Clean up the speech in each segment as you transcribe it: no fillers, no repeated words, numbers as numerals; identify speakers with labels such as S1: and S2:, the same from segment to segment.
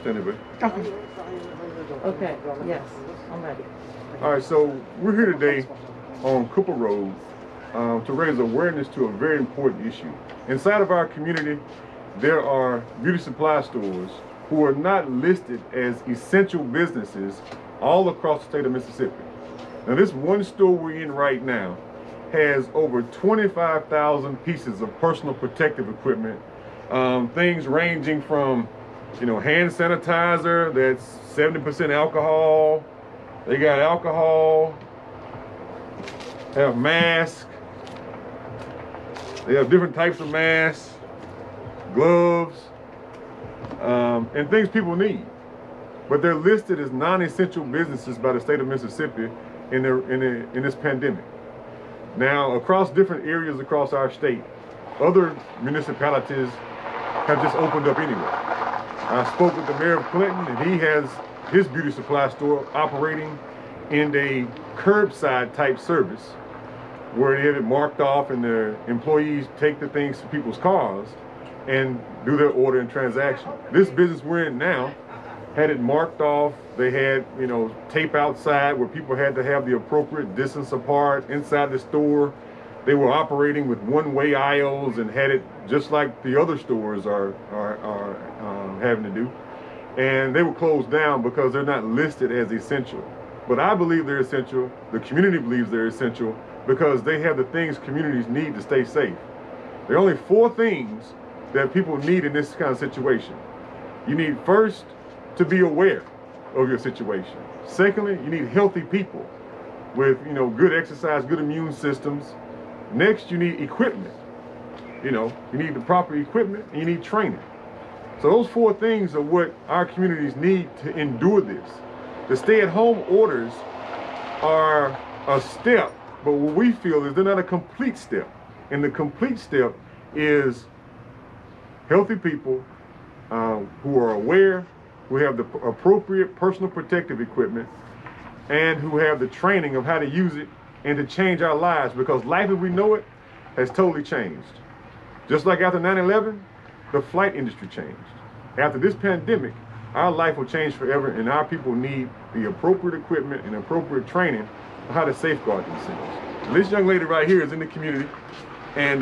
S1: understand it, but.
S2: Okay. Okay, yes, I'm ready.
S1: All right, so we're here today on Cooper Road to raise awareness to a very important issue. Inside of our community, there are beauty supply stores who are not listed as essential businesses all across the state of Mississippi. Now, this one store we're in right now has over 25,000 pieces of personal protective equipment, things ranging from, hand sanitizer that's 70% alcohol. They got alcohol, have masks, they have different types of masks, gloves, and things people need. But they're listed as non-essential businesses by the state of Mississippi in this pandemic. Now, across different areas across our state, other municipalities have just opened up anyway. I spoke with the mayor of Clinton, and he has his beauty supply store operating in a curbside type service where they have it marked off and the employees take the things to people's cars and do their order and transaction. This business we're in now had it marked off. They had, tape outside where people had to have the appropriate distance apart inside the store. They were operating with one-way aisles and had it just like the other stores are having to do. And they were closed down because they're not listed as essential. But I believe they're essential. The community believes they're essential because they have the things communities need to stay safe. There are only 4 things that people need in this kind of situation. You need, first, to be aware of your situation. Secondly, you need healthy people with, good exercise, good immune systems. Next, you need equipment. You need the proper equipment and you need training. So those 4 things are what our communities need to endure this. The stay-at-home orders are a step, but what we feel is they're not a complete step. And the complete step is healthy people who are aware, who have the appropriate personal protective equipment, and who have the training of how to use it and to change our lives, because life as we know it has totally changed. Just like after 9/11, the flight industry changed. After this pandemic, our life will change forever, and our people need the appropriate equipment and appropriate training on how to safeguard themselves. And this young lady right here is in the community, and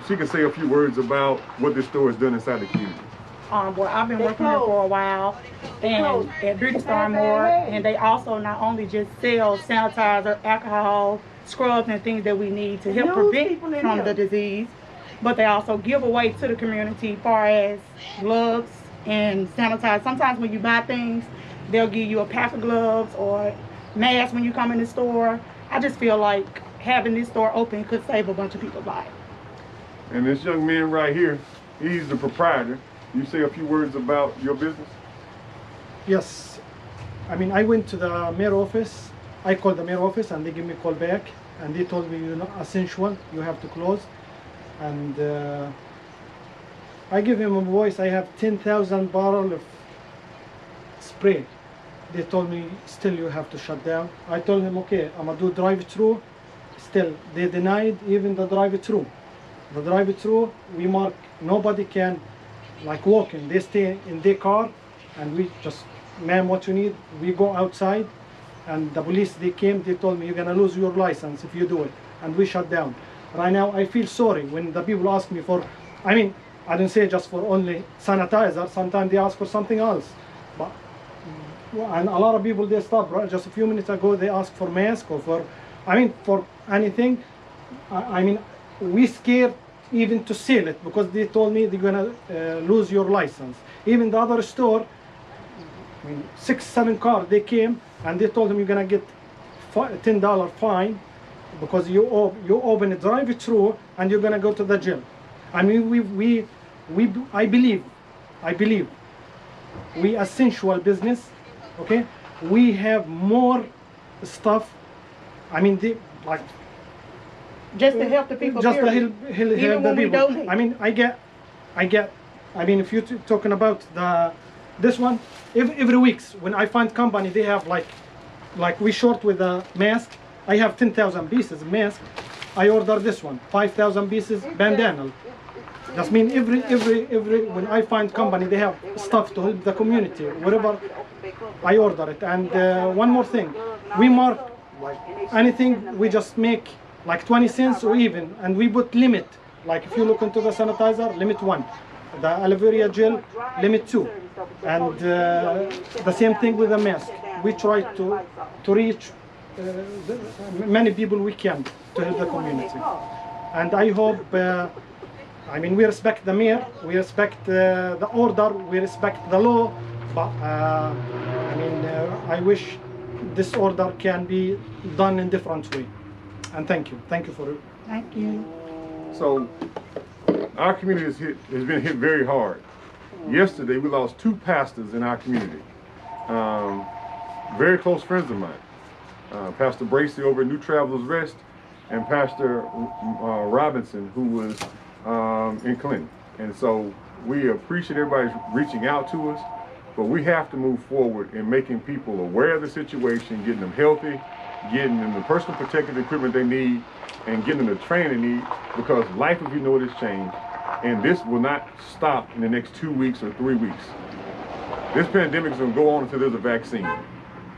S1: she can say a few words about what this store has done inside the community.
S2: Well, I've been working here for a while, and at Beauty Star More, and they also not only just sell sanitizer, alcohol, scrubs, and things that we need to help prevent from the disease, but they also give away to the community as far as gloves and sanitizer. Sometimes when you buy things, they'll give you a pack of gloves or masks when you come in the store. I just feel like having this store open could save a bunch of people's lives.
S1: And this young man right here, he's the proprietor. You say a few words about your business?
S3: Yes. I went to the mayor office. I called the mayor office and they gave me a call back and they told me you're not essential, you have to close. And I give him a voice. I have 10,000 barrels of spray. They told me still you have to shut down. I told him okay, I'm gonna do drive-through. Still they denied even the drive-through. The drive-through we mark nobody can walk in. They stay in their car and we just, ma'am, what you need? We go outside and the police, they came, they told me you're gonna lose your license if you do it, and we shut down. Right now I feel sorry when the people ask me for, I don't say just for only sanitizer, sometimes they ask for something else. But and a lot of people they stop, right? Just a few minutes ago they asked for mask or for anything. We scared even to sell it because they told me they're gonna lose your license. Even the other store, 6-7 cars, they came and they told them you're gonna get $10 fine because you open a drive-through and you're gonna go to the jail. I believe we essential business, okay? We have more stuff.
S2: Just to help the people.
S3: Just to help the people.
S2: Donate.
S3: If you're talking about this one, every week when I find company they have like we short with a mask. I have 10,000 pieces of mask. I order this one, 5,000 pieces bandana. Just mean every when I find company, they have stuff to help the community. Whatever I order it. And one more thing, we mark like anything, we just make like 20 cents or even, and we put limit. Like if you look into the sanitizer, limit 1. The aloe vera gel, limit 2. And the same thing with the mask. We try to reach many people we can to help the community. And I hope, I mean, we respect the mayor, we respect the order, we respect the law, but I mean, I wish this order can be done in different way. And thank you for it.
S2: Thank you.
S1: So our community has been hit very hard. Yesterday we lost 2 pastors in our community, very close friends of mine, Pastor Bracy over at New Travelers Rest and Pastor Robinson, who was in Clinton. And so we appreciate everybody reaching out to us, but we have to move forward in making people aware of the situation, getting them healthy, getting them the personal protective equipment they need, and getting them the training they need, because life, as we know it, has changed, and this will not stop in the next 2 weeks or 3 weeks. This pandemic is going to go on until there's a vaccine,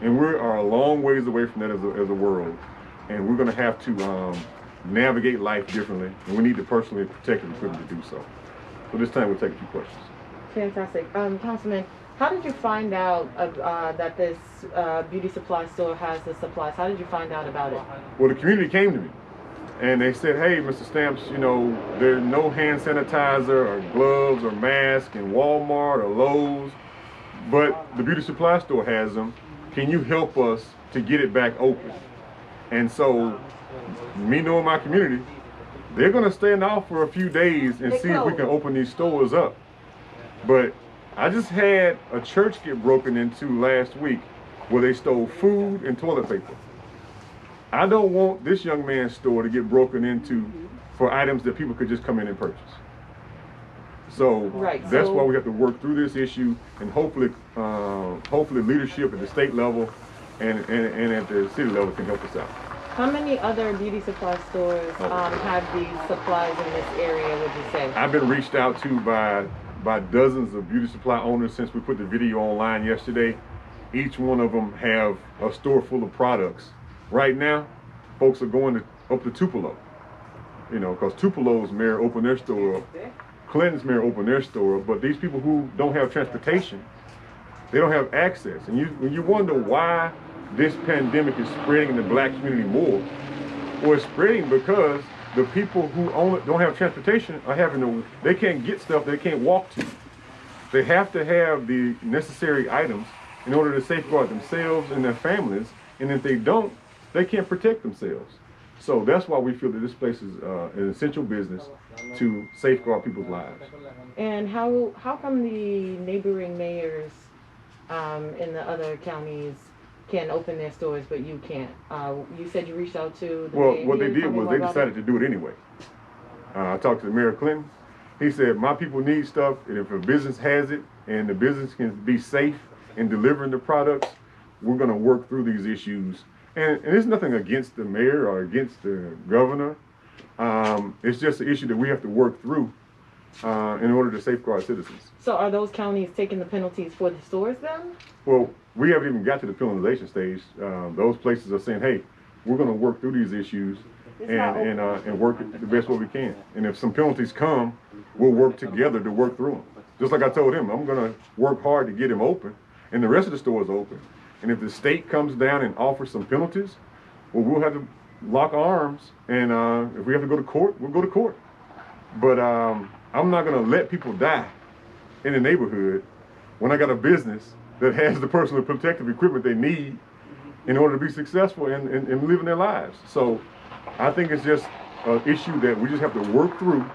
S1: and we are a long ways away from that as a world, and we're going to have to navigate life differently, and we need the personally protective equipment to do so. So this time we'll take a few questions.
S4: Fantastic. Councilman, how did you find out that this beauty supply store has the supplies? How did you find out about it?
S1: Well, the community came to me and they said, hey, Mr. Stamps, you know, there's no hand sanitizer or gloves or mask in Walmart or Lowe's, but the beauty supply store has them. Can you help us to get it back open? And so, me knowing my community, they're gonna stand off for a few days and see if we can open these stores up. But I just had a church get broken into last week where they stole food and toilet paper. I don't want this young man's store to get broken into for items that people could just come in and purchase. So that's why we have to work through this issue, and hopefully leadership at the state level and at the city level can help us out.
S4: How many other beauty supply stores have these supplies in this area, would you say?
S1: I've been reached out to by dozens of beauty supply owners since we put the video online yesterday. Each one of them have a store full of products. Right now, folks are going up to Tupelo, you know, because Tupelo's mayor opened their store up, Clinton's mayor opened their store up, but these people who don't have transportation, they don't have access. And when you wonder why this pandemic is spreading in the black community more, well, it's spreading because the people who don't have transportation are they can't get stuff they can't walk to. They have to have the necessary items in order to safeguard themselves and their families, and if they don't, they can't protect themselves. So that's why we feel that this place is an essential business to safeguard people's lives.
S4: And how come the neighboring mayors in the other counties can open their stores, but you can't? You said you reached out to the mayor.
S1: What they did was they decided to do it anyway. I talked to the Mayor Clinton. He said, my people need stuff, and if a business has it and the business can be safe in delivering the products, we're going to work through these issues. And there's nothing against the mayor or against the governor. It's just an issue that we have to work through in order to safeguard citizens.
S4: So are those counties taking the penalties for the stores then?
S1: Well, we haven't even got to the penalization stage. Those places are saying, hey, we're going to work through these issues and work it the best way we can. And if some penalties come, we'll work together to work through them. Just like I told him, I'm going to work hard to get him open and the rest of the stores open. And if the state comes down and offers some penalties, well, we'll have to lock arms, and if we have to go to court, we'll go to court. But I'm not going to let people die in the neighborhood when I got a business that has the personal protective equipment they need in order to be successful in living their lives. So I think it's just an issue that we just have to work through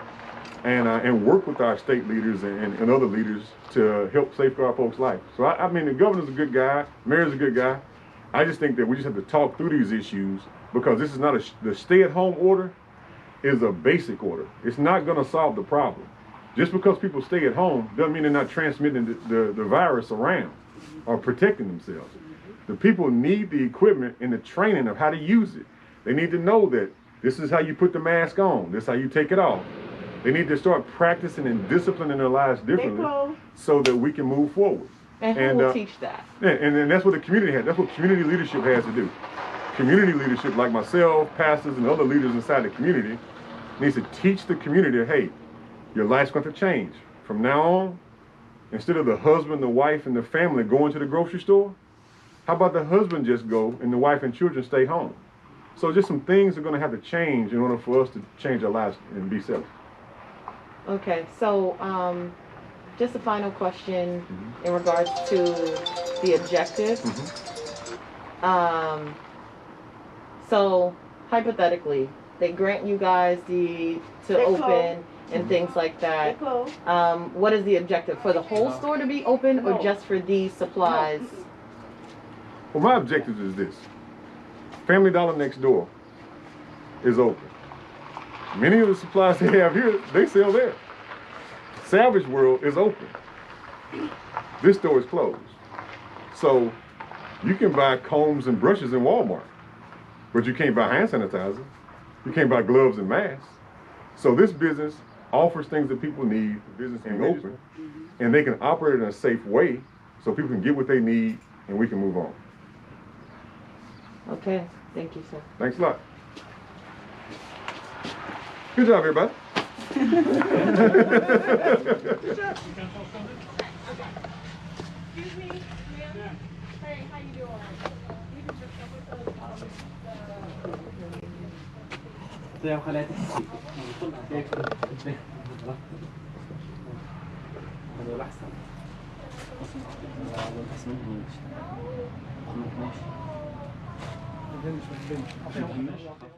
S1: and work with our state leaders and other leaders to help safeguard folks' life. So I mean, the governor's a good guy, mayor's a good guy. I just think that we just have to talk through these issues, because this is not the stay-at-home order is a basic order. It's not going to solve the problem. Just because people stay at home doesn't mean they're not transmitting the virus around or protecting themselves. The people need the equipment and the training of how to use it. They need to know that this is how you put the mask on, this is how you take it off. They need to start practicing and disciplining their lives differently so that we can move forward.
S4: And who will teach that?
S1: Yeah, and that's what the community has. That's what community leadership has to do. Community leadership, like myself, pastors, and other leaders inside the community, needs to teach the community, hey, your life's going to change. From now on, instead of the husband, the wife, and the family going to the grocery store, how about the husband just go and the wife and children stay home? So just some things are going to have to change in order for us to change our lives and be self.
S4: Okay, so just a final question in regards to the objective. So hypothetically, they grant you guys to open and things like that. What is the objective? For the whole store to be open or just for these supplies?
S1: Well, my objective is this. Family Dollar next door is open. Many of the supplies they have here, they sell there. Salvage World is open. This store is closed. So you can buy combs and brushes in Walmart, but you can't buy hand sanitizer. You can't buy gloves and masks. So this business offers things that people need, the business being open, and they can operate in a safe way so people can get what they need and we can move on.
S4: Okay, thank you, sir.
S1: Thanks a lot. Good job, everybody.
S2: Excuse me, ma'am. Hey, how you doing? You can just come with us.
S5: زي خلاتي هذا احسن ماشي